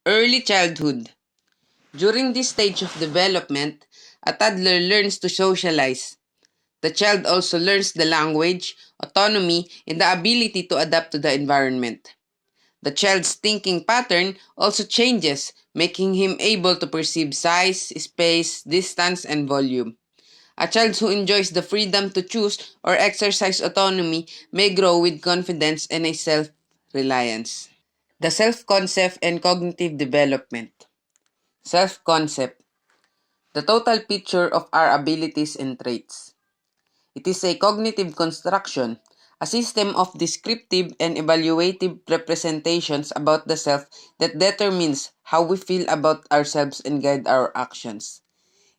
Early childhood. During this stage of development, a toddler learns to socialize. The child also learns the language, autonomy, and the ability to adapt to the environment. The child's thinking pattern also changes, making him able to perceive size, space, distance, and volume. A child who enjoys the freedom to choose or exercise autonomy may grow with confidence and a self-reliance. The self-concept and cognitive development. Self-concept. The total picture of our abilities and traits. It is a cognitive construction, a system of descriptive and evaluative representations about the self that determines how we feel about ourselves and guide our actions.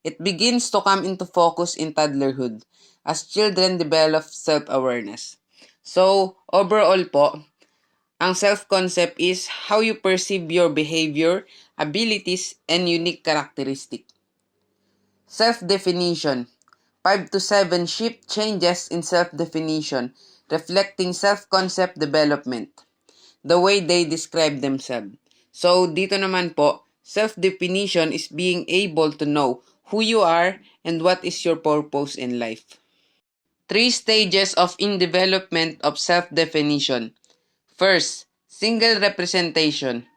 It begins to come into focus in toddlerhood as children develop self-awareness. So, overall po, ang self-concept is how you perceive your behavior, abilities, and unique characteristic. Self-definition. 5 to 7 shift changes in self-definition, reflecting self-concept development, the way they describe themselves. So, dito naman po, self-definition is being able to know who you are and what is your purpose in life. 3 stages in development of self-definition. First, single representation.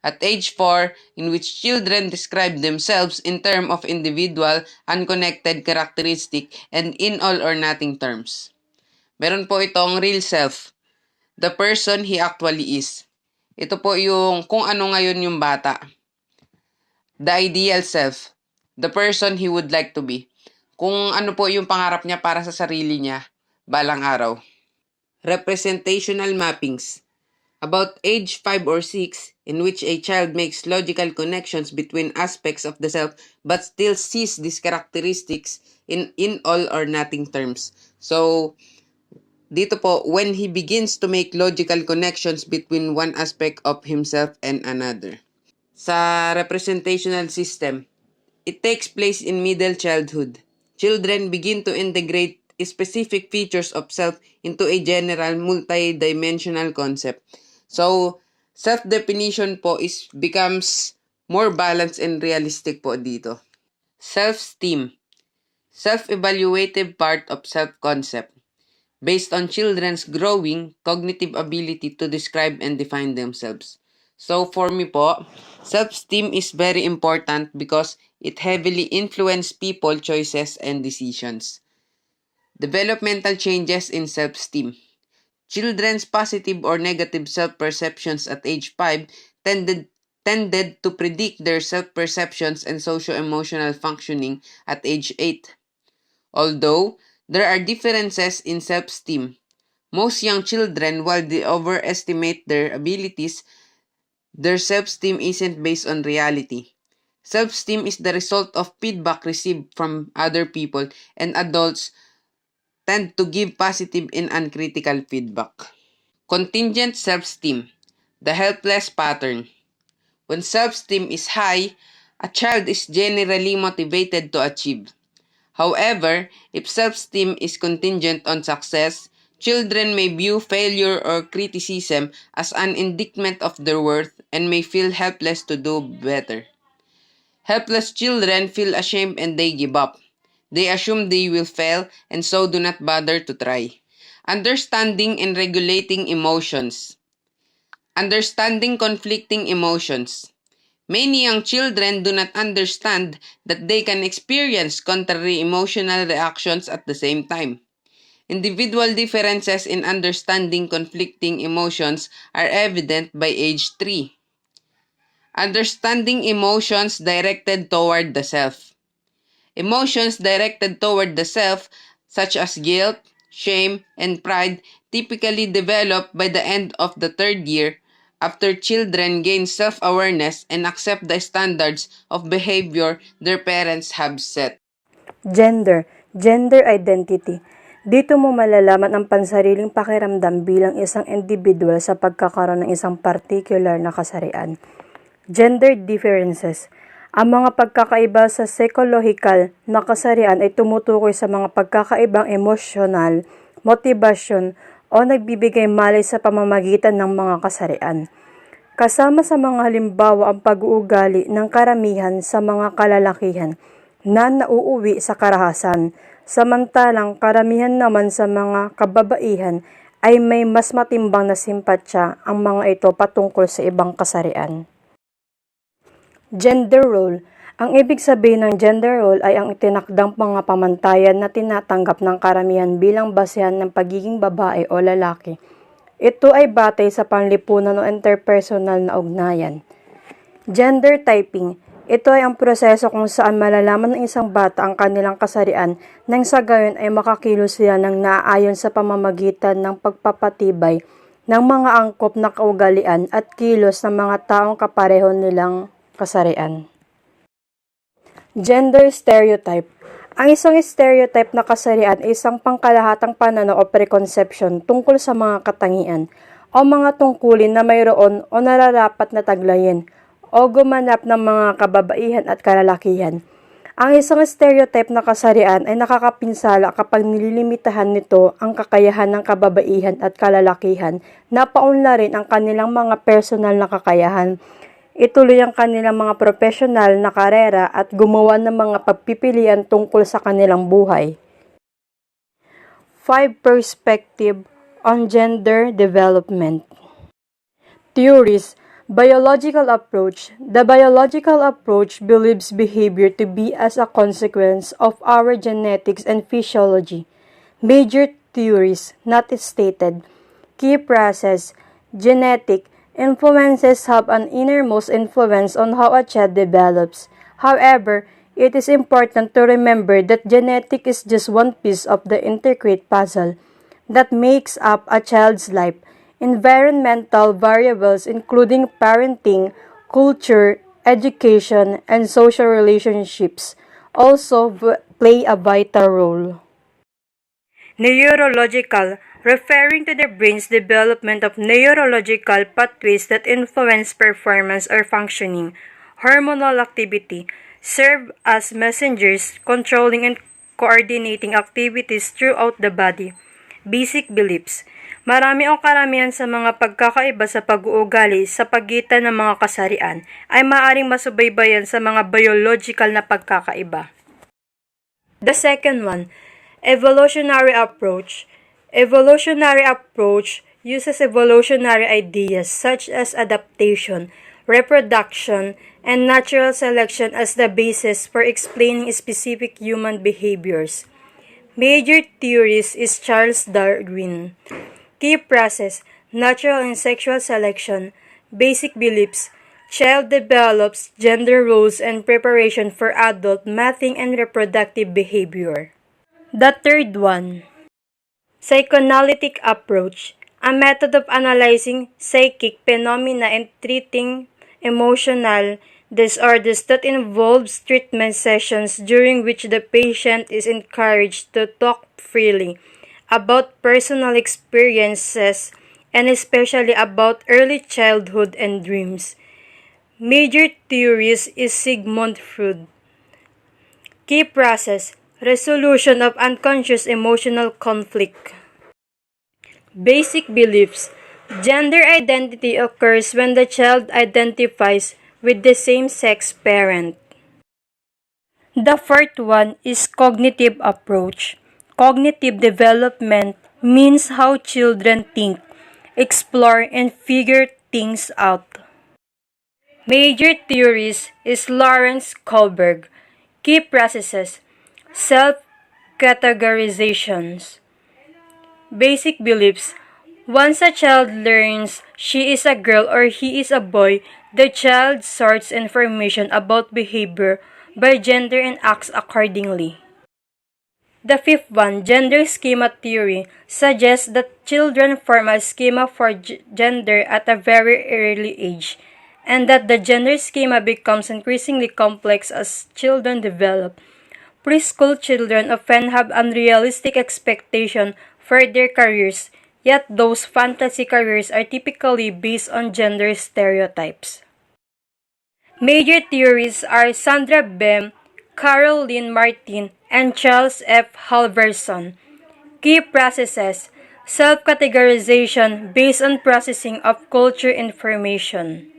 At age 4, in which children describe themselves in terms of individual, unconnected characteristic, and in all or nothing terms. Meron po itong real self, the person he actually is. Ito po yung kung ano ngayon yung bata. The ideal self, the person he would like to be. Kung ano po yung pangarap niya para sa sarili niya, balang araw. Representational mappings. About age 5 or 6, in which a child makes logical connections between aspects of the self but still sees these characteristics in all or nothing terms. So, dito po, when he begins to make logical connections between one aspect of himself and another. Sa representational system, it takes place in middle childhood. Children begin to integrate specific features of self into a general multi-dimensional concept. So, self-definition po becomes more balanced and realistic po dito. Self-esteem. Self-evaluative part of self-concept. Based on children's growing cognitive ability to describe and define themselves. So for me po, self-esteem is very important because it heavily influences people choices and decisions. Developmental changes in self-esteem. Children's positive or negative self-perceptions at age 5 tended to predict their self-perceptions and socio-emotional functioning at age 8. Although there are differences in self-esteem, most young children, while they overestimate their abilities, their self-esteem isn't based on reality. Self-esteem is the result of feedback received from other people, and adults tend to give positive and uncritical feedback. Contingent self-esteem, the helpless pattern. When self-esteem is high, a child is generally motivated to achieve. However, if self-esteem is contingent on success, children may view failure or criticism as an indictment of their worth and may feel helpless to do better. Helpless children feel ashamed and they give up. They assume they will fail and so do not bother to try. Understanding and regulating emotions. Understanding conflicting emotions. Many young children do not understand that they can experience contrary emotional reactions at the same time. Individual differences in understanding conflicting emotions are evident by age 3. Understanding emotions directed toward the self. Emotions directed toward the self, such as guilt, shame, and pride, typically develop by the end of the 3rd year after children gain self-awareness and accept the standards of behavior their parents have set. Gender identity. Dito mo malalaman ang pansariling pakiramdam bilang isang individual sa pagkakaroon ng isang particular na kasarian. Gender differences. Ang mga pagkakaiba sa psychological na kasarian ay tumutukoy sa mga pagkakaibang emosyonal, motibasyon, o nagbibigay malay sa pamamagitan ng mga kasarian. Kasama sa mga halimbawa ang pag-uugali ng karamihan sa mga kalalakihan na nauuwi sa karahasan, samantalang karamihan naman sa mga kababaihan ay may mas matimbang na simpatya ang mga ito patungkol sa ibang kasarian. Gender role. Ang ibig sabihin ng gender role ay ang itinakdang mga pamantayan na tinatanggap ng karamihan bilang basehan ng pagiging babae o lalaki. Ito ay batay sa panlipunan o interpersonal na ugnayan. Gender typing. Ito ay ang proseso kung saan malalaman ng isang bata ang kanilang kasarian nang sa gayon ay makakilos sila ng naaayon sa pamamagitan ng pagpapatibay ng mga angkop na kaugalian at kilos ng mga taong kapareho nilang kasarian. Gender stereotype. Ang isang stereotype na kasarian ay isang pangkalahatang pananaw o preconception tungkol sa mga katangian o mga tungkulin na mayroon o nararapat na taglayin o gumanap ng mga kababaihan at kalalakihan. Ang isang stereotype na kasarian ay nakakapinsala kapag nililimitahan nito ang kakayahan ng kababaihan at kalalakihan na paunlarin ang kanilang mga personal na kakayahan, ituloy ang kanilang mga profesional na karera at gumawa ng mga pagpipilian tungkol sa kanilang buhay. 5 Perspective on Gender Development. Theories. Biological approach. The biological approach believes behavior to be as a consequence of our genetics and physiology. Major theories not stated. Key process. Genetic. Influences have an innermost influence on how a child develops. However, it is important to remember that genetic is just one piece of the intricate puzzle that makes up a child's life. Environmental variables including parenting, culture, education, and social relationships also play a vital role. Neurological, referring to the brain's development of neurological pathways that influence performance or functioning. Hormonal activity, serve as messengers controlling and coordinating activities throughout the body. Basic beliefs. Marami o karamihan sa mga pagkakaiba sa pag-uugali sa pagitan ng mga kasarian ay maaaring masubaybayan sa mga biological na pagkakaiba. The second one, evolutionary approach. Evolutionary approach uses evolutionary ideas such as adaptation, reproduction, and natural selection as the basis for explaining specific human behaviors. Major theories is Charles Darwin. Key process, natural and sexual selection. Basic beliefs, child develops gender roles and preparation for adult mating and reproductive behavior. The third one, psychoanalytic approach, a method of analyzing psychic phenomena and treating emotional disorders that involves treatment sessions during which the patient is encouraged to talk freely about personal experiences and especially about early childhood and dreams. Major theories is Sigmund Freud. Key process, resolution of unconscious emotional conflict. Basic beliefs, gender identity occurs when the child identifies with the same-sex parent. The fourth one is cognitive approach. Cognitive development means how children think, explore, and figure things out. Major theories is Lawrence Kohlberg. Key processes, self-categorizations. Basic beliefs, once a child learns she is a girl or he is a boy, the child sorts information about behavior by gender and acts accordingly. The fifth one, gender schema theory, suggests that children form a schema for gender at a very early age, and that the gender schema becomes increasingly complex as children develop. Preschool children often have unrealistic expectations for their careers, yet those fantasy careers are typically based on gender stereotypes. Major theories are Sandra Bem, Carol Lynn Martin, and Charles F. Halverson. Key processes, Self-categorization based on processing of culture information.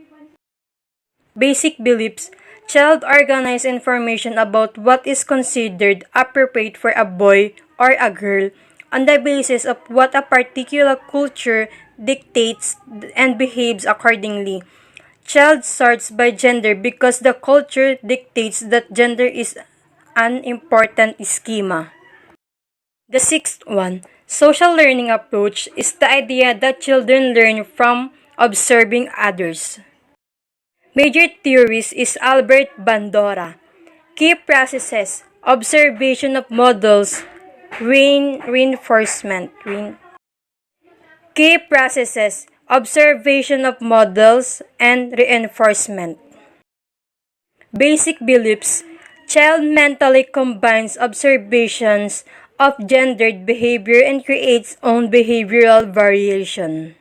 Basic beliefs. Child organize information about what is considered appropriate for a boy or a girl on the basis of what a particular culture dictates and behaves accordingly. Child sorts by gender because the culture dictates that gender is an important schema. The sixth one, social learning approach, is the idea that children learn from observing others. Major theories is Albert Bandura. Key processes, observation of models, reinforcement. Key processes, observation of models, and reinforcement. Basic beliefs, child mentally combines observations of gendered behavior and creates own behavioral variation.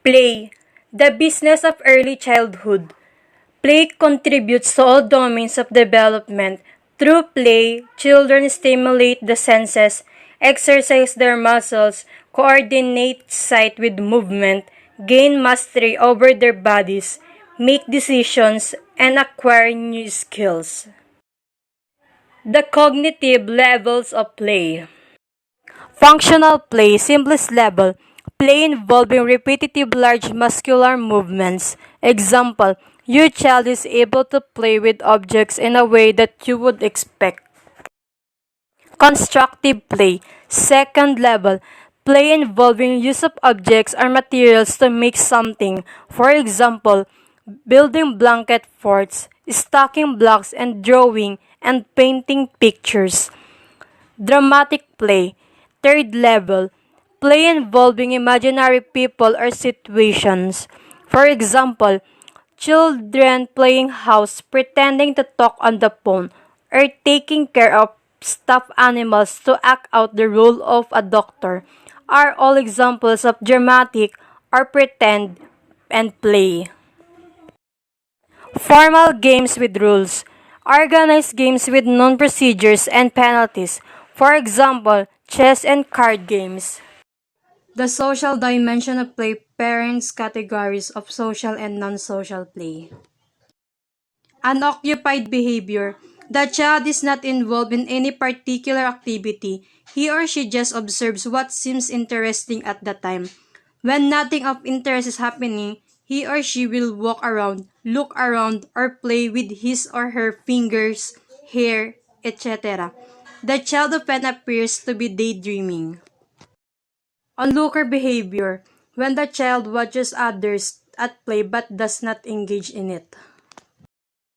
Play, the business of early childhood. Play contributes to all domains of development. Through play, children stimulate the senses, exercise their muscles, coordinate sight with movement, gain mastery over their bodies, make decisions, and acquire new skills. The cognitive levels of play. Functional play, simplest level. Play involving repetitive large muscular movements. Example, your child is able to play with objects in a way that you would expect. Constructive play, second level. Play involving use of objects or materials to make something. For example, building blanket forts, stacking blocks, and drawing and painting pictures. Dramatic play, third level. Play involving imaginary people or situations. For example, children playing house, pretending to talk on the phone, or taking care of stuffed animals to act out the role of a doctor are all examples of dramatic or pretend and play. Formal games with rules. Organized games with known procedures and penalties. For example, chess and card games. The social dimension of play parents categories of social and non-social play. Unoccupied behavior. The child is not involved in any particular activity. He or she just observes what seems interesting at the time. When nothing of interest is happening, he or she will walk around, look around, or play with his or her fingers, hair, etc. The child often appears to be daydreaming. Onlooker behavior. When the child watches others at play but does not engage in it.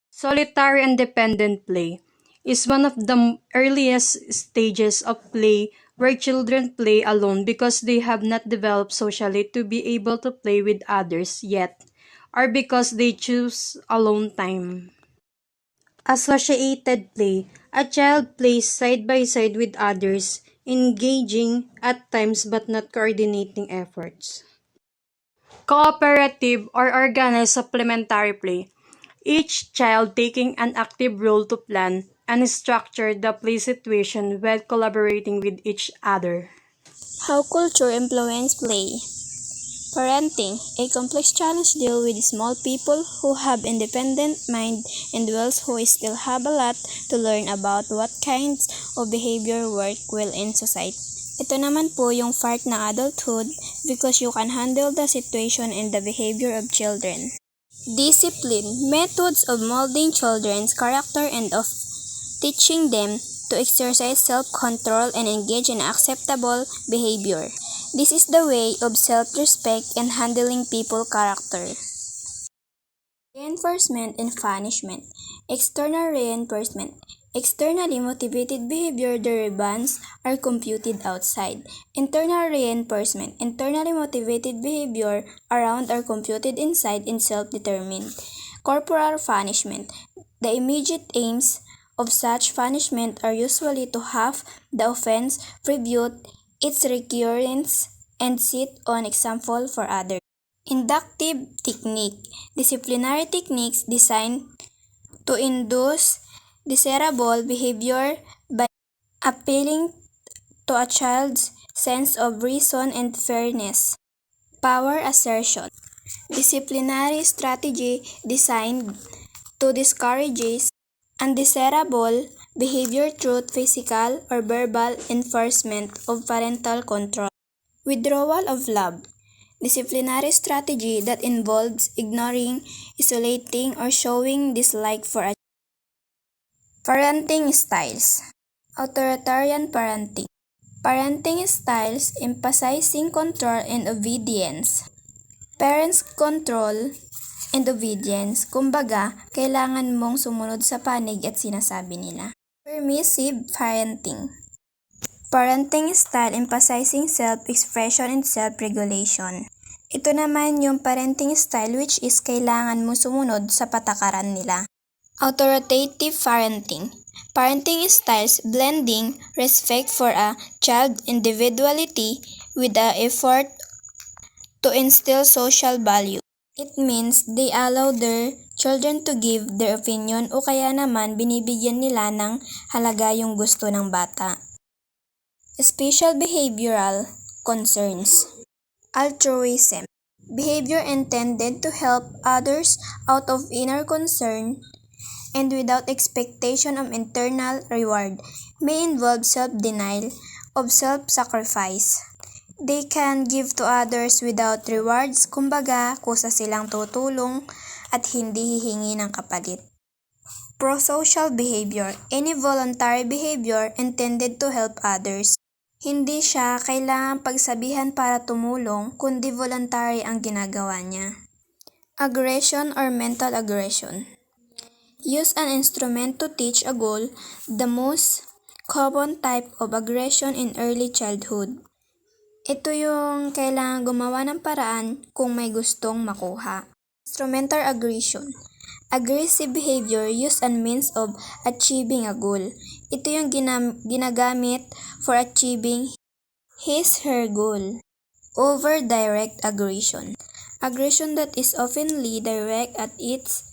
Solitary and dependent play is one of the earliest stages of play where children play alone because they have not developed socially to be able to play with others yet, or because they choose alone time. Associated play. A child plays side by side with others, engaging at times but not coordinating efforts. Cooperative or organized supplementary play. Each child taking an active role to plan and structure the play situation while collaborating with each other. How culture influence play. Parenting, a complex challenge deal with small people who have independent mind and wills who still have a lot to learn about what kinds of behavior work well in society. Ito naman po yung part ng adulthood because you can handle the situation and the behavior of children. Discipline, methods of molding children's character and of teaching them to exercise self-control and engage in acceptable behavior. This is the way of self-respect and handling people character. Reinforcement and punishment. External reinforcement. Externally motivated behavior demands are computed outside. Internal reinforcement. Internally motivated behavior around are computed inside and self-determined. Corporal punishment. The immediate aims of such punishment are usually to have the offense prevent its recurrence and set an example for others. Inductive technique. Disciplinary techniques designed to induce desirable behavior by appealing to a child's sense of reason and fairness, power assertion, disciplinary strategy designed to discourage undesirable behavior through physical or verbal enforcement of parental control, withdrawal of love, disciplinary strategy that involves ignoring, isolating, or showing dislike for a parenting styles, authoritarian parenting. Parenting styles emphasizing control and obedience. Parents control and obedience. Kumbaga, kailangan mong sumunod sa panig at sinasabi nila. Permissive parenting. Parenting style emphasizing self-expression and self-regulation. Ito naman yung parenting style which is kailangan mo sumunod sa patakaran nila. Authoritative parenting. Parenting styles blending respect for a child's individuality with the effort to instill social value. It means they allow their children to give their opinion o kaya naman binibigyan nila ng halaga yung gusto ng bata. Special behavioral concerns. Altruism. Behavior intended to help others out of inner concern and without expectation of internal reward may involve self-denial of self-sacrifice. They can give to others without rewards, kumbaga kusa silang tutulong at hindi hihingi ng kapalit. Prosocial behavior, any voluntary behavior intended to help others. Hindi siya kailangang pagsabihan para tumulong, kundi voluntary ang ginagawa niya. Aggression or mental aggression. Use an instrument to teach a goal, the most common type of aggression in early childhood. Ito yung kailangan gumawa ng paraan kung may gustong makuha. Instrumental aggression. Aggressive behavior used as means of achieving a goal. Ito yung ginagamit for achieving his/her goal. Over direct aggression. Aggression that is oftenly direct at its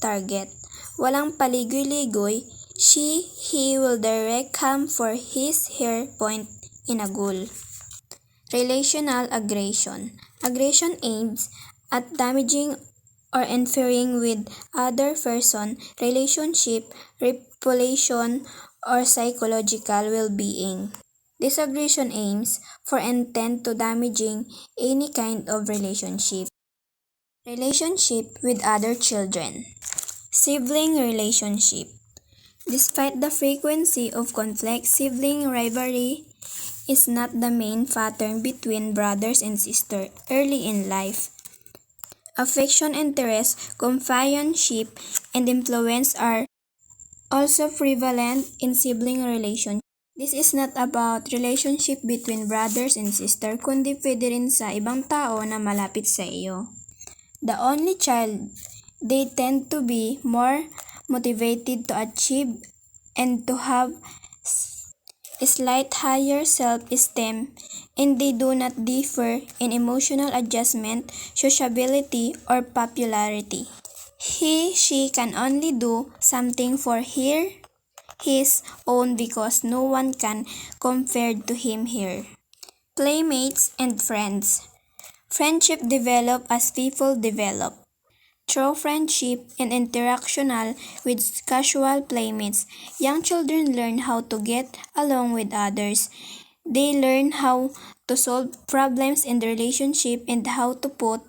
target. Walang paligoy-ligoy, he will direct come for his/her point in a goal. Relational aggression. Aggression aims at damaging or interfering with other person, relationship, reputation, or psychological well-being. This aggression aims for intent to damaging any kind of relationship. Relationship with other children. Sibling relationship. Despite the frequency of conflict, sibling rivalry is not the main pattern between brothers and sisters early in life. Affection, interest, companionship, and influence are also prevalent in sibling relationship. This is not about relationship between brothers and sisters, kundi pwede rin sa ibang tao na malapit sa iyo. The only child, they tend to be more motivated to achieve and to have slight higher self-esteem, and they do not differ in emotional adjustment, sociability, or popularity. She can only do something for his own because no one can compare to him/her. Playmates and friends. Friendship develop as people develop. Through friendship and interactional with casual playmates, young children learn how to get along with others. They learn how to solve problems in the relationship and how to put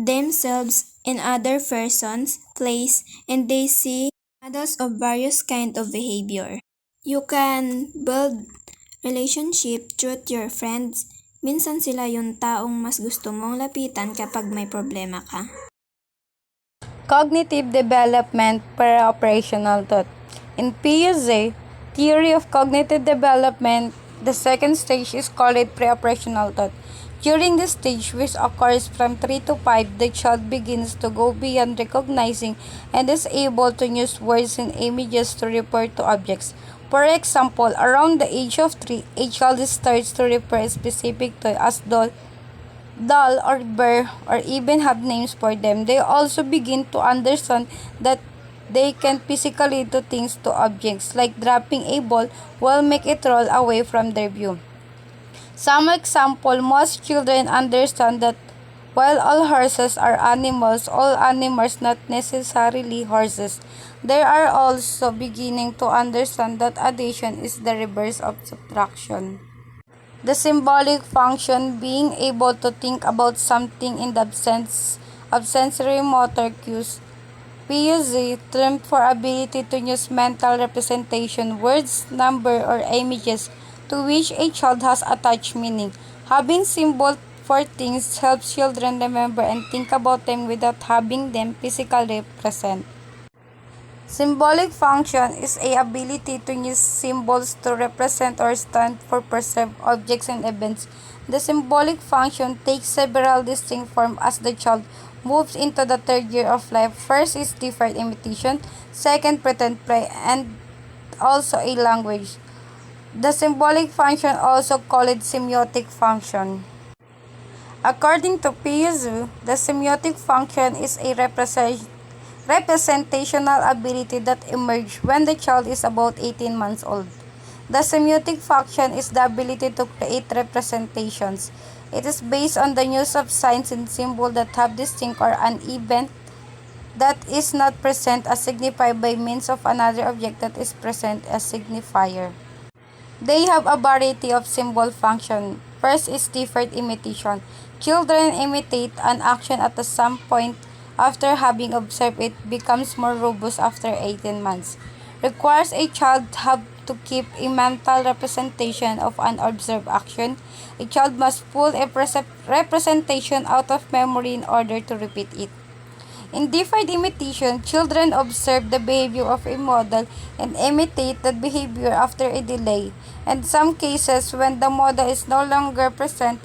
themselves in other person's place, and they see adults of various kind of behavior. You can build relationship through your friends. Minsan sila yung taong mas gusto mong lapitan kapag may problema ka. Cognitive development pre-operational thought. In PUZ, theory of cognitive development, the second stage is called pre-operational thought. During this stage, which occurs from 3 to 5, the child begins to go beyond recognizing and is able to use words and images to refer to objects. For example, around the age of 3, a child starts to refer a specific toy as doll or bear, or even have names for them. They also begin to understand that they can physically do things to objects, like dropping a ball will make it roll away from their view. Some example, most children understand that while all horses are animals, all animals not necessarily horses. They are also beginning to understand that addition is the reverse of subtraction. The symbolic function, being able to think about something in the absence of sensory motor cues. PUZ, term for ability to use mental representation, words, number, or images to which a child has attached meaning. Having symbol for things helps children remember and think about them without having them physically present. Symbolic function is a ability to use symbols to represent or stand for perceived objects and events. The symbolic function takes several distinct forms as the child moves into the third year of life. First is deferred imitation, second pretend play, and also a language. The symbolic function also called semiotic function. According to Piaget, the semiotic function is a representational ability that emerges when the child is about 18 months old. The semiotic function is the ability to create representations. It is based on the use of signs and symbols that have distinct or an event that is not present as signified by means of another object that is present as signifier. They have a variety of symbol function. First is deferred imitation. Children imitate an action at some point after having observed it becomes more robust after 18 months. Requires a child have to keep a mental representation of an observed action. A child must pull a representation out of memory in order to repeat it. In deferred imitation, children observe the behavior of a model and imitate that behavior after a delay. In some cases, when the model is no longer present,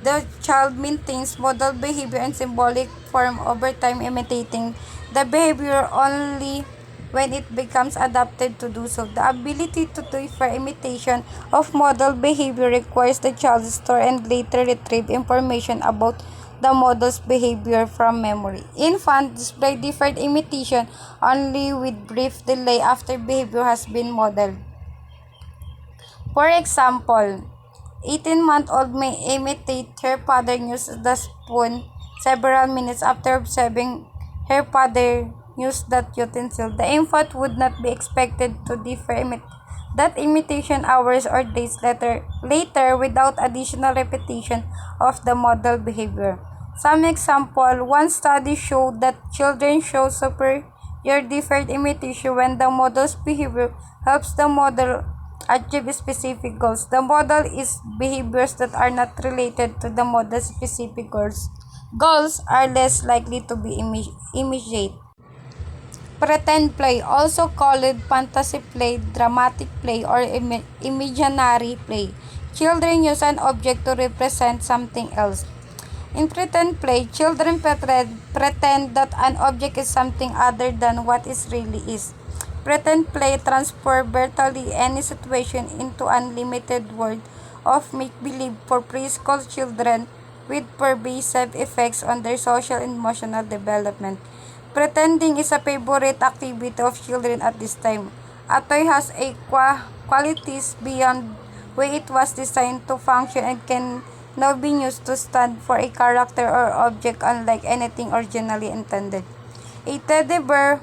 the child maintains model behavior in symbolic form over time, imitating the behavior only when it becomes adapted to do so. The ability to defer imitation of model behavior requires the child to store and later retrieve information about the model's behavior from memory. Infants display deferred imitation only with brief delay after behavior has been modeled. For example, 18-month-old may imitate her father use the spoon several minutes after observing her father use that utensil. The infant would not be expected to defer that imitation hours or days later without additional repetition of the model behavior. Some example, one study showed that children show superior deferred imitation when the model's behavior helps the model achieve specific goals. The model is behaviors that are not related to the model's specific goals. Goals are less likely to be immediate. Pretend play, also called fantasy play, dramatic play, or imaginary play. Children use an object to represent something else. In pretend play, children pretend that an object is something other than what it really is. Pretend play transforms virtually any situation into unlimited world of make-believe for preschool children with pervasive effects on their social and emotional development. Pretending is a favorite activity of children at this time. A toy has a qualities beyond where it was designed to function and can now be used to stand for a character or object unlike anything originally intended. A teddy bear,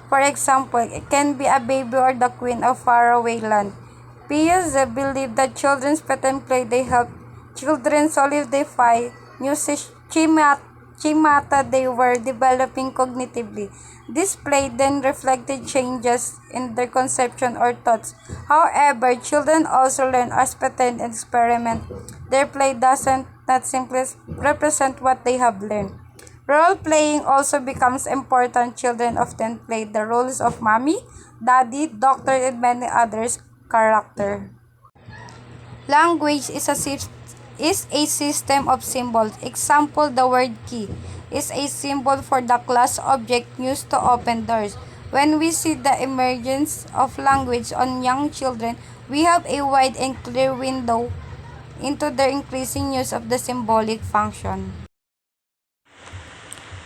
for example, it can be a baby or the queen of faraway land. Piaget believed that children's pretend play they help children solidify new schemata they were developing cognitively. This play then reflected changes in their conception or thoughts. However, children also learn as pretend and experiment. Their play doesn't not simply represent what they have learned. Role-playing also becomes important. Children often play the roles of mommy, daddy, doctor, and many others character. Language is a system of symbols. Example, the word key is a symbol for the class object used to open doors. When we see the emergence of language on young children, we have a wide and clear window into their increasing use of the symbolic function.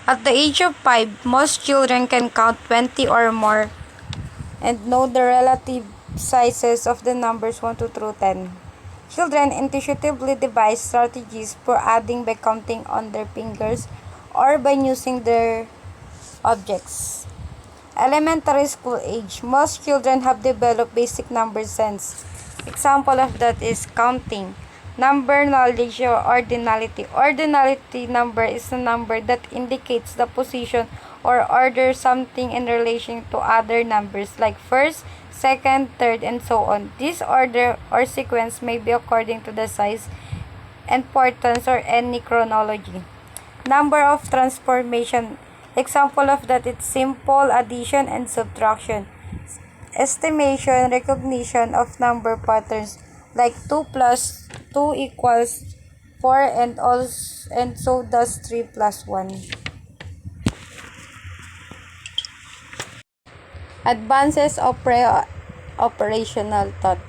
At the age of 5, most children can count 20 or more and know the relative sizes of the numbers 1 to through 10. Children intuitively devise strategies for adding by counting on their fingers or by using their objects. Elementary school age. Most children have developed basic number sense. Example of that is counting. Number knowledge or ordinality. Ordinality number is a number that indicates the position or order something in relation to other numbers like first, second, third, and so on. This order or sequence may be according to the size, importance, or any chronology. Number of transformation. Example of that is simple addition and subtraction. Estimation, recognition of number patterns like 2 plus 2 equals 4 and so does 3 plus 1. Advances of pre-operational thought.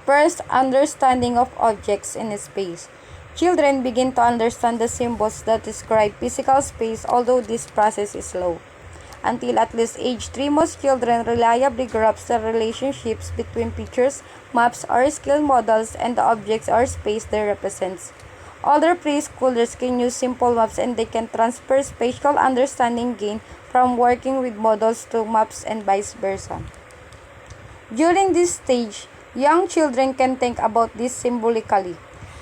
First, understanding of objects in space. Children begin to understand the symbols that describe physical space, although this process is slow. Until at least age 3, most children reliably grasp the relationships between pictures, maps, or scale models and the objects or space they represent. Older preschoolers can use simple maps and they can transfer spatial understanding gained from working with models to maps and vice versa. During this stage, young children can think about this symbolically.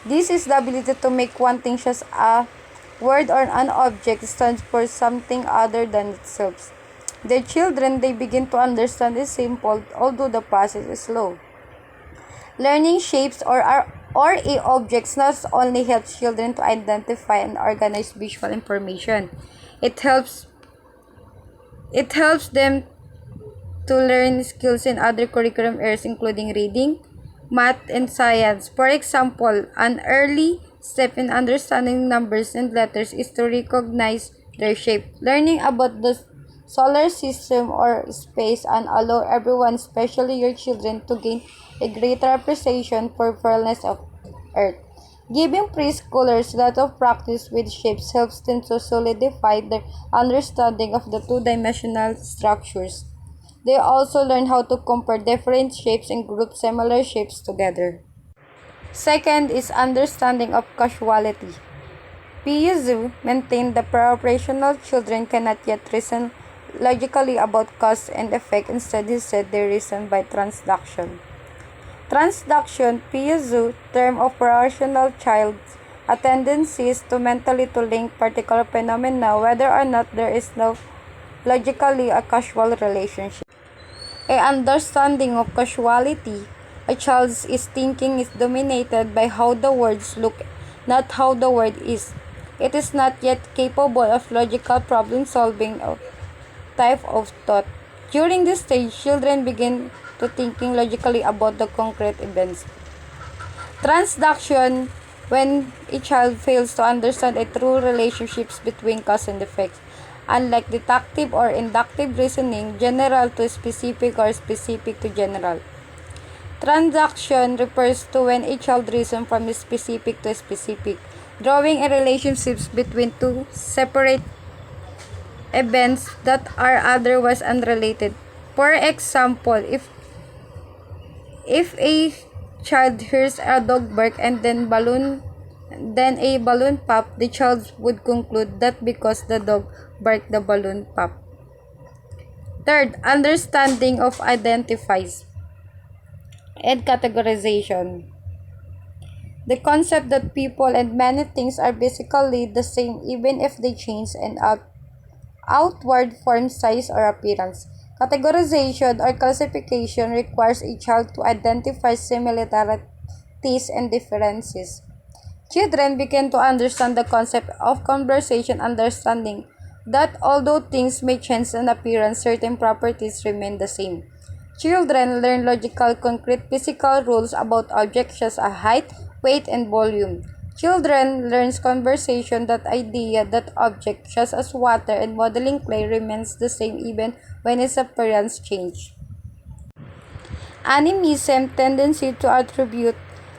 This is the ability to make one thing as a word or an object stand for something other than itself. The children, they begin to understand is simple, although the process is slow. Learning shapes or objects not only helps children to identify and organize visual information. It helps them to learn skills in other curriculum areas including reading, math, and science. For example, an early step in understanding numbers and letters is to recognize their shape. Learning about the solar system or space and allow everyone, especially your children, to gain a greater appreciation for fullness of Earth. Giving preschoolers a lot of practice with shapes helps them to solidify their understanding of the two-dimensional structures. They also learn how to compare different shapes and group similar shapes together. Second is understanding of causality. PUZU maintained that pre-operational children cannot yet reason logically about cause and effect. Instead, he said they reason by transduction. Transduction, PUZU, term of pre-operational child's a tendency is to mentally to link particular phenomena whether or not there is no logically a causal relationship. A understanding of causality, a child's thinking is dominated by how the words look, not how the word is. It is not yet capable of logical problem solving type of thought. During this stage, children begin to thinking logically about the concrete events. Transduction, when a child fails to understand a true relationships between cause and effect. Unlike deductive or inductive reasoning, general to specific or specific to general. Transduction refers to when a child reasons from specific to specific, drawing a relationships between two separate events that are otherwise unrelated. For example, if a child hears a dog bark and then a balloon pop, the child would conclude that because the dog barked, the balloon pop. Third, understanding of identifies and categorization. The concept that people and many things are basically the same even if they change in outward form, size, or appearance. Categorization or classification requires a child to identify similarities and differences. Children begin to understand the concept of conversation, understanding that although things may change in appearance, certain properties remain the same. Children learn logical, concrete physical rules about objects such as height, weight, and volume. Children learns conversation that idea that objects such as water and modeling clay remains the same even when its appearance change. Animism, tendency to attribute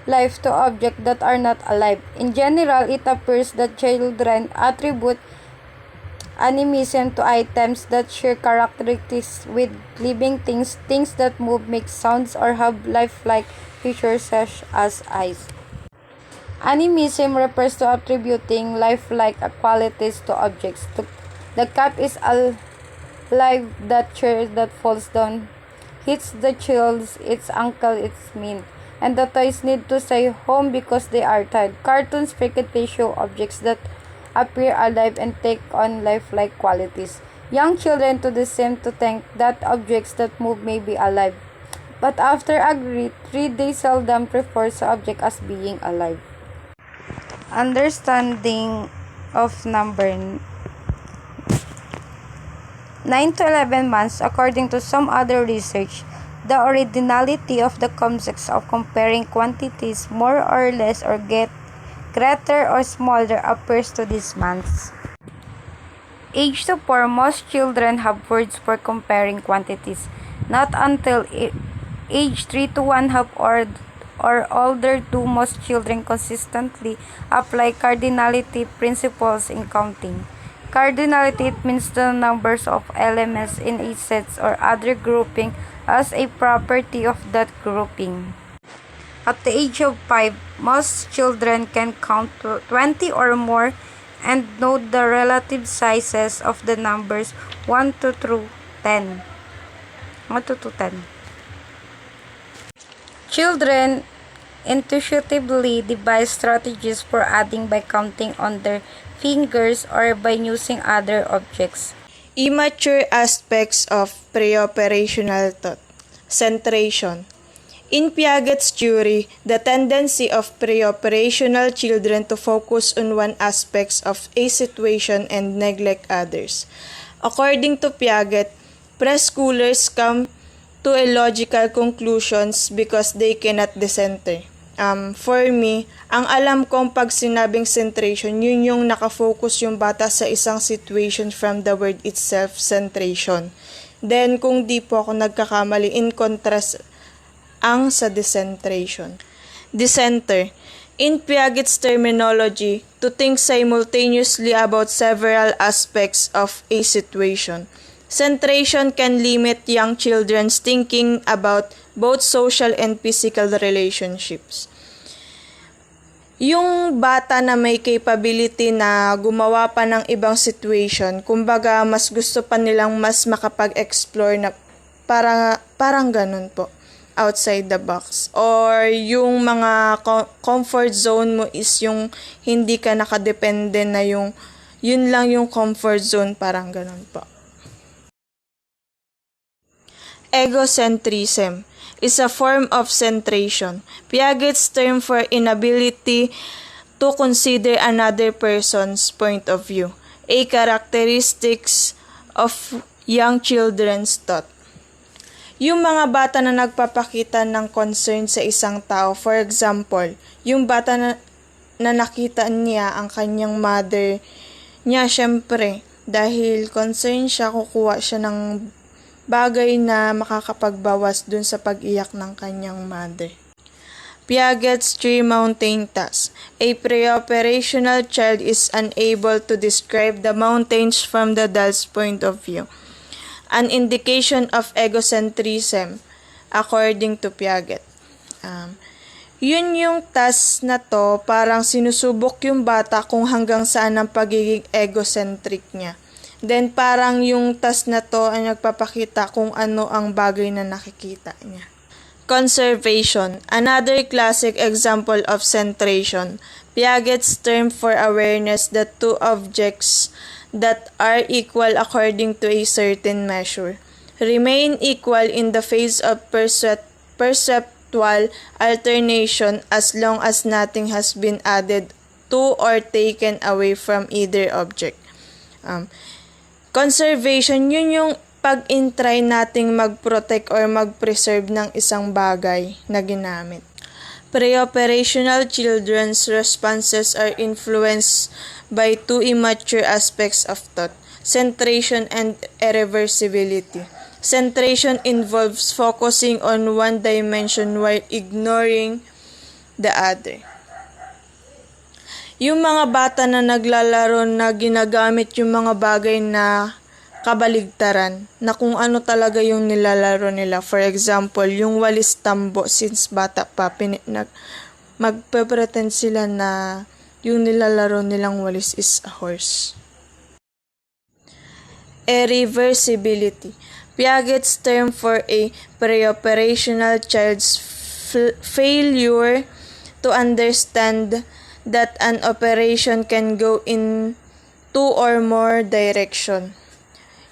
life to objects that are not alive. In general, it appears that children attribute animism to items that share characteristics with living things, things that move, make sounds, or have lifelike features such as eyes. Animism refers to attributing lifelike qualities to objects. The cat is alive, that chair that falls down hits the chills, its uncle, its mean. And the toys need to stay home because they are tired. Cartoons frequently show objects that appear alive and take on lifelike qualities. Young children do the same to think that objects that move may be alive. But after a read, they seldom refer to object as being alive. Understanding of number 9 to 11 months. According to some other research, the originality of the concept of comparing quantities more or less or greater or smaller appears to these months. Age to 4, most children have words for comparing quantities. Not until age 3 to 1 have or older do most children consistently apply cardinality principles in counting. Cardinality means the numbers of elements in a set or other grouping as a property of that grouping. At the age of 5, most children can count to 20 or more and know the relative sizes of the numbers 1 to 10. Children intuitively devise strategies for adding by counting on their fingers or by using other objects. Immature aspects of pre-operational thought. Centration. In Piaget's theory, the tendency of pre-operational children to focus on one aspect of a situation and neglect others. According to Piaget, preschoolers come to a logical conclusions because they cannot decenter. For me, ang alam kong pag sinabing centration, yun yung nakafocus yung bata sa isang situation from the word itself, centration. Then, kung di po ako nagkakamali, in contrast ang sa decentration. Decenter. In Piaget's terminology, to think simultaneously about several aspects of a situation. Centration can limit young children's thinking about both social and physical relationships. Yung bata na may capability na gumawa pa ng ibang situation, kumbaga mas gusto pa nilang mas makapag-explore na parang ganun po, outside the box. Or yung mga comfort zone mo is yung hindi ka nakadepende na yun lang yung comfort zone, parang ganun po. Egocentrism is a form of centration. Piaget's term for inability to consider another person's point of view, a characteristics of young children's thought. Yung mga bata na nagpapakita ng concern sa isang tao, for example, yung bata na nakita niya ang kanyang mother niya, syempre, dahil concern siya, kukuha siya ng bagay na makakapagbawas dun sa pag-iyak ng kanyang mother. Piaget's 3 mountain tasks. A pre-operational child is unable to describe the mountains from the adult's point of view. An indication of egocentrism, according to Piaget. Yun yung task na to, parang sinusubok yung bata kung hanggang saan ang pagiging egocentric niya. Then parang yung task na to ay nagpapakita kung ano ang bagay na nakikita niya. Conservation, another classic example of centration. Piaget's term for awareness that two objects that are equal according to a certain measure remain equal in the face of perceptual alternation as long as nothing has been added to or taken away from either object. Conservation, yun yung pag-intry nating mag-protect or mag-preserve ng isang bagay na ginamit. Pre-operational children's responses are influenced by two immature aspects of thought, centration and irreversibility. Centration involves focusing on one dimension while ignoring the other. Yung mga bata na naglalaro na ginagamit yung mga bagay na kabaligtaran, na kung ano talaga yung nilalaro nila. For example, yung walis tambo, since bata pa, magpe-pretend sila na yung nilalaro nilang walis is a horse. Irreversibility. Piaget's term for a pre-operational child's failure to understand that an operation can go in two or more direction.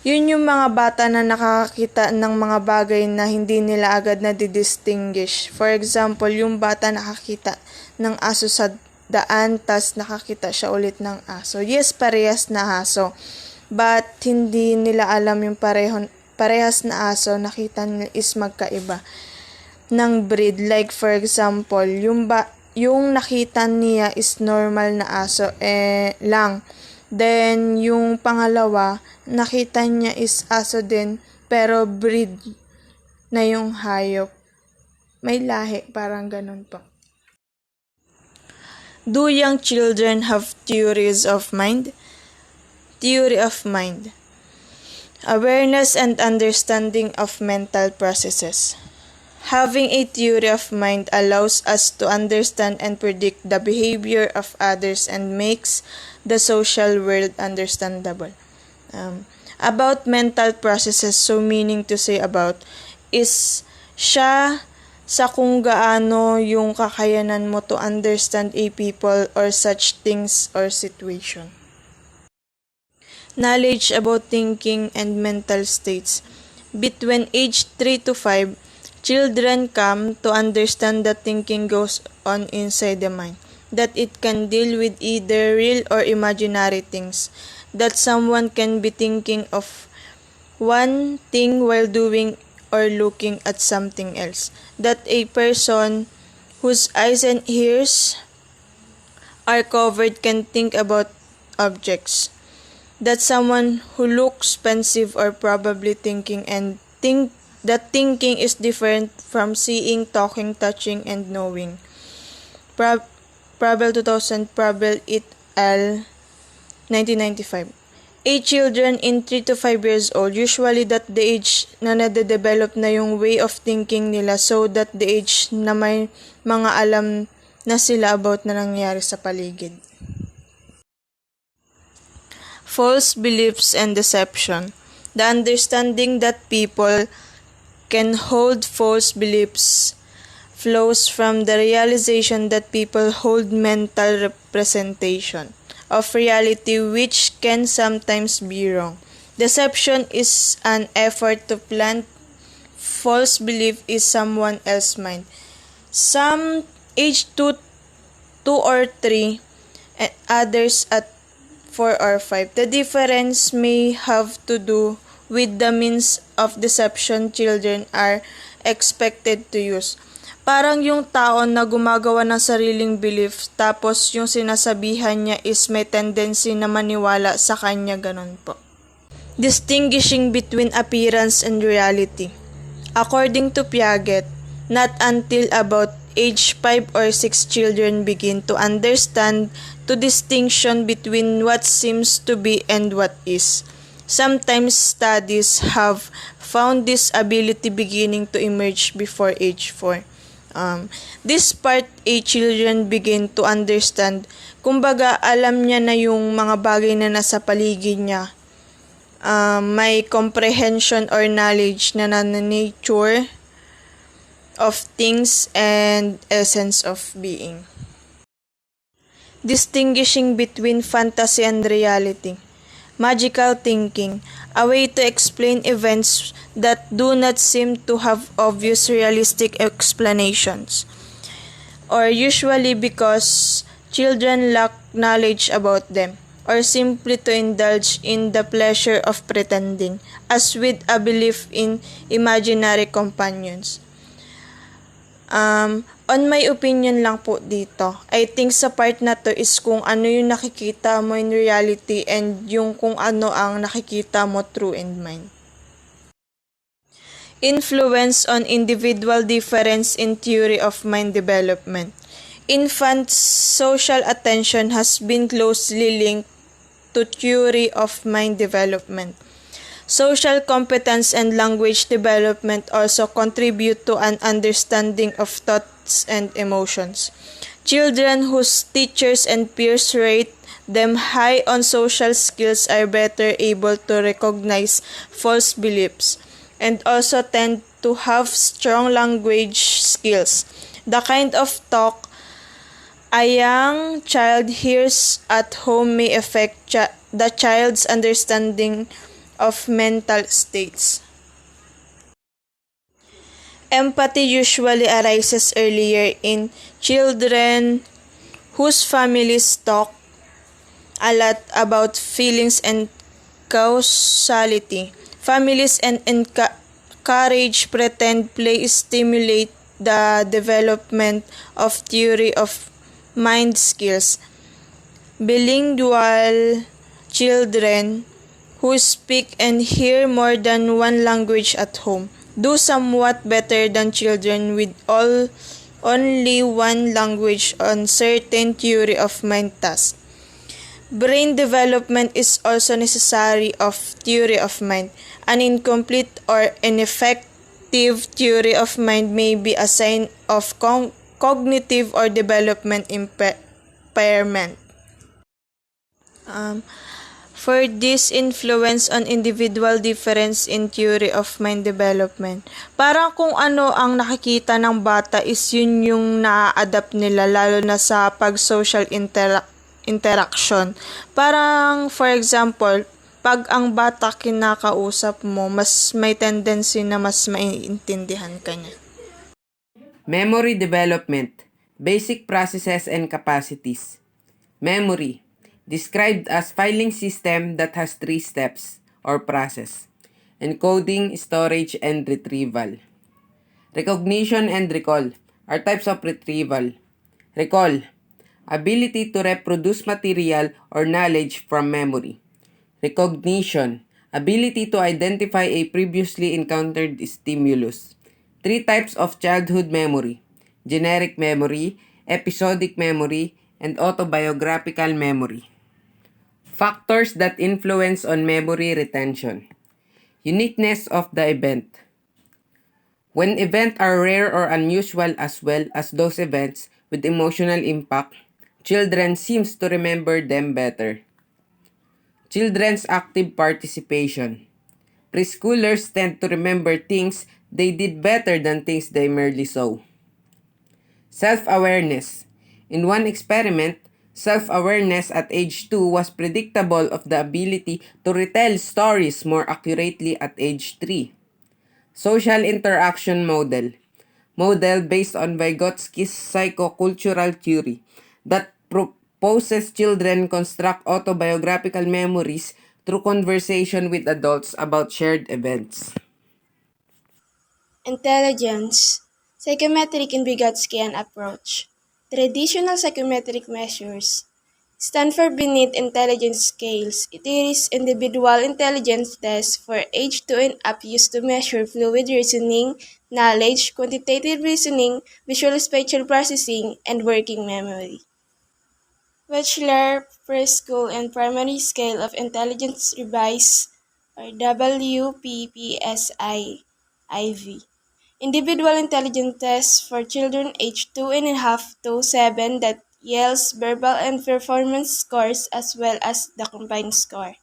Yun yung mga bata na nakakakita ng mga bagay na hindi nila agad na didistinguish. For example, yung bata nakakita ng aso sa daan, tas nakakita siya ulit ng aso. Yes, parehas na aso. But hindi nila alam yung parehas na aso, nakita nila is magkaiba ng breed. Like for example, yung nakita niya is normal na aso lang. Then yung pangalawa, nakita niya is aso din pero breed na yung hayop. May lahi, parang ganun po. Do young children have theories of mind? Theory of mind. Awareness and understanding of mental processes. Having a theory of mind allows us to understand and predict the behavior of others and makes the social world understandable. About mental processes, so meaning to say about, is siya sa kung gaano yung kakayanan mo to understand a people or such things or situation. Knowledge about thinking and mental states. Between age 3 to 5, children come to understand that thinking goes on inside the mind, that it can deal with either real or imaginary things, that someone can be thinking of one thing while doing or looking at something else, that a person whose eyes and ears are covered can think about objects, that someone who looks pensive or probably thinking and think that thinking is different from seeing, talking, touching, and knowing. Prabel 2000, Prabel et al. 1995. Children in 3 to 5 years old, usually that the age na nade-develop na yung way of thinking nila, so that the age na may mga alam na sila about na nangyari sa paligid. False beliefs and deception. The understanding that people can hold false beliefs flows from the realization that people hold mental representation of reality which can sometimes be wrong. Deception is an effort to plant false belief in someone else's mind. Some age 2 or 3 and others at 4 or 5. The difference may have to do with the means of deception children are expected to use. Parang yung tao na gumagawa ng sariling belief, tapos yung sinasabihan niya is may tendency na maniwala sa kanya, ganun po. Distinguishing between appearance and reality. According to Piaget, not until about age 5 or 6 children begin to understand the distinction between what seems to be and what is. Sometimes studies have found this ability beginning to emerge before age 4. This part children begin to understand. Kumbaga, alam niya na yung mga bagay na nasa paligid niya. May comprehension or knowledge na nature of things and essence of being. Distinguishing between fantasy and reality. Magical thinking, a way to explain events that do not seem to have obvious realistic explanations, or usually because children lack knowledge about them, or simply to indulge in the pleasure of pretending, as with a belief in imaginary companions. On my opinion lang po dito, I think sa part na to is kung ano yung nakikita mo in reality and yung kung ano ang nakikita mo true in mind. Influence on individual difference in theory of mind development. Infants' social attention has been closely linked to theory of mind development. Social competence and language development also contribute to an understanding of thoughts and emotions. Children whose teachers and peers rate them high on social skills are better able to recognize false beliefs and also tend to have strong language skills. The kind of talk a young child hears at home may affect the child's understanding of mental states. Empathy usually arises earlier in children whose families talk a lot about feelings and causality. Families and encourage pretend play stimulate the development of theory of mind skills. Bilingual children who speak and hear more than one language at home do somewhat better than children with only one language on certain theory of mind tasks. Brain development is also necessary of theory of mind. An incomplete or ineffective theory of mind may be a sign of cognitive or development impairment. For this influence on individual difference in theory of mind development. Parang kung ano ang nakikita ng bata is yun yung na-adapt nila lalo na sa pag-social interaction. Parang for example, pag ang bata kinakausap mo, mas may tendency na mas maiintindihan ka niya. Memory development, basic processes and capacities. Memory, described as filing system that has 3 steps or process: encoding, storage, and retrieval. Recognition and recall are types of retrieval. Recall, ability to reproduce material or knowledge from memory. Recognition, ability to identify a previously encountered stimulus. 3 types of childhood memory: generic memory, episodic memory, and autobiographical memory. Factors that influence on memory retention. Uniqueness of the event. When events are rare or unusual as well as those events with emotional impact, children seems to remember them better. Children's active participation. Preschoolers tend to remember things they did better than things they merely saw. Self-awareness. In one experiment, self-awareness at age 2 was predictable of the ability to retell stories more accurately at age 3. Social interaction model. Model based on Vygotsky's psychocultural theory that proposes children construct autobiographical memories through conversation with adults about shared events. Intelligence. Psychometric and Vygotskian approach. Traditional psychometric measures stand for beneath intelligence scales. It is individual intelligence tests for age 2 and up used to measure fluid reasoning, knowledge, quantitative reasoning, visual spatial processing, and working memory. Bachelor, preschool, and primary scale of intelligence revised or WPPSI-IV. Individual intelligence tests for children aged 2.5 to 7 that yields verbal and performance scores as well as the combined score.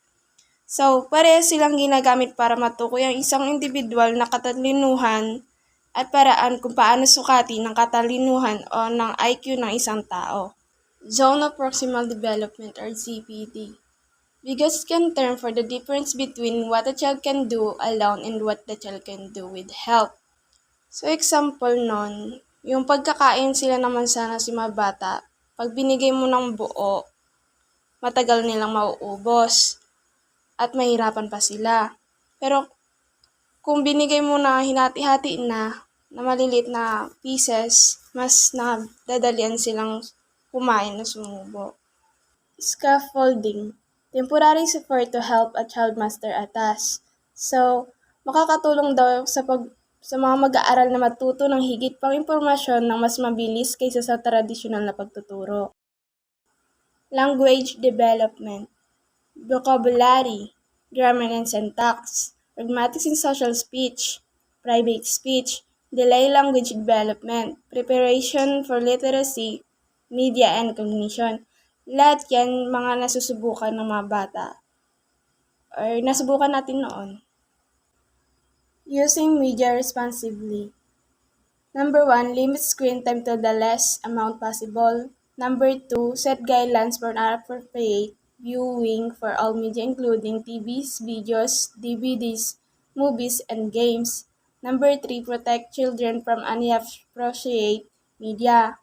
So, parehas silang ginagamit para matukoy ang isang individual na katalinuhan at paraan kung paano sukatin ang katalinuhan o ng IQ ng isang tao. Zone of Proximal Development or ZPD. Vygotskian term for the difference between what a child can do alone and what the child can do with help. So example nun, yung pagkakain sila naman sana si mga bata, pag binigay mo ng buo, matagal nilang mauubos at mahirapan pa sila. Pero kung binigay mo na hinati-hati na maliliit na pieces, mas nadadalian silang kumain na sumubo. Scaffolding, temporary support to help a child master a task. So, makakatulong daw sa mga mag-aaral na matuto ng higit pang impormasyon ng mas mabilis kaysa sa tradisyonal na pagtuturo. Language development, vocabulary, grammar and syntax, pragmatics in social speech, private speech, delay language development, preparation for literacy, media, and cognition. Lahat yan mga nasusubukan ng mga bata or nasubukan natin noon. Using media responsibly. Number 1, limit screen time to the less amount possible. Number 2, set guidelines for appropriate viewing for all media including TVs, videos, DVDs, movies, and games. Number 3, protect children from inappropriate media.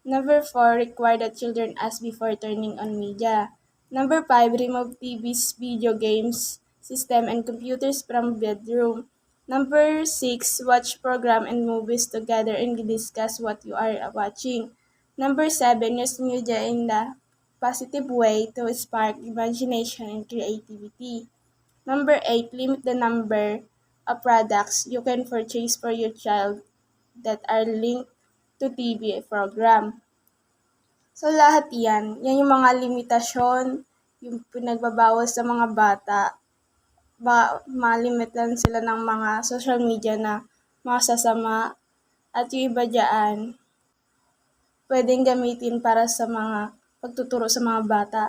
Number 4, require that children ask before turning on media. Number 5, remove TVs, video games, system, and computers from bedroom. Number 6, watch program and movies together and discuss what you are watching. Number 7, use media in the positive way to spark imagination and creativity. Number 8, limit the number of products you can purchase for your child that are linked to TV program. So lahat yan yung mga limitasyon, yung pinagbabawal sa mga bata, malimitan sila ng mga social media na masasama at yung iba dyan, pwedeng gamitin para sa mga pagtuturo sa mga bata.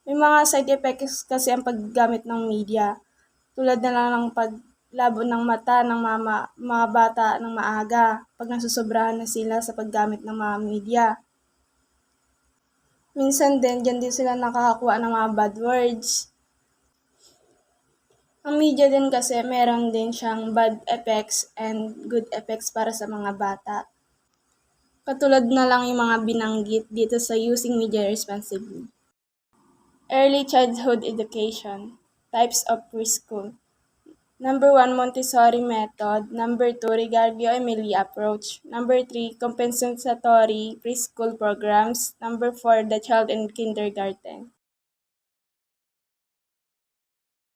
May mga side effects kasi ang paggamit ng media, tulad na lang ng paglabo ng mata ng mga bata ng maaga pag nasusobrahan na sila sa paggamit ng mga media. Minsan din, dyan din sila nakakakuha ng mga bad words. Ang media din kasi meron din siyang bad effects and good effects para sa mga bata. Katulad na lang yung mga binanggit dito sa using media responsibly. Early childhood education, types of preschool. Number 1, Montessori method. Number 2, Reggio Emilia approach. Number 3, compensatory preschool programs. Number 4, the child in kindergarten.